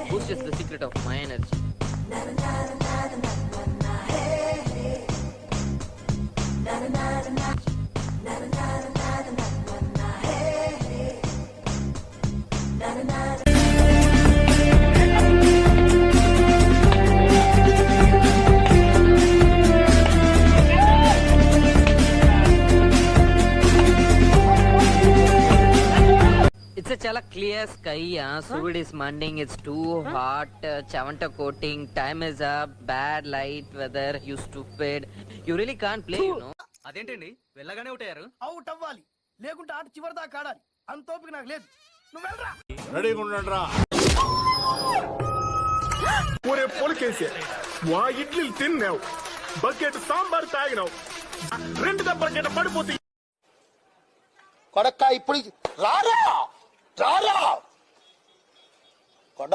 Boost is the secret of my energy. It's a chala clear sky. Food is manding. It's too hot. Chavanta coating. Time is up. Bad light weather. You stupid. You really can't play, you know. అదేంటండి వెళ్ళగానే ఉంటారు. Out అవ్వాలి, లేకుంటే ఆట చివరి దాకా ఆడాలి. అంత ఓపిక నాకు లేదు. నువ్వు వెళ్ళరా. రెడీగా ఉండండిరా. ఒరే పొలికేసి వా ఇడ్లీలు తిన్నావు, బకెట్ సాంబార్ తాగినావు, 2 దెబ్బల కింద పడిపోతే కొడక్క ఇప్పుడు రారా రారా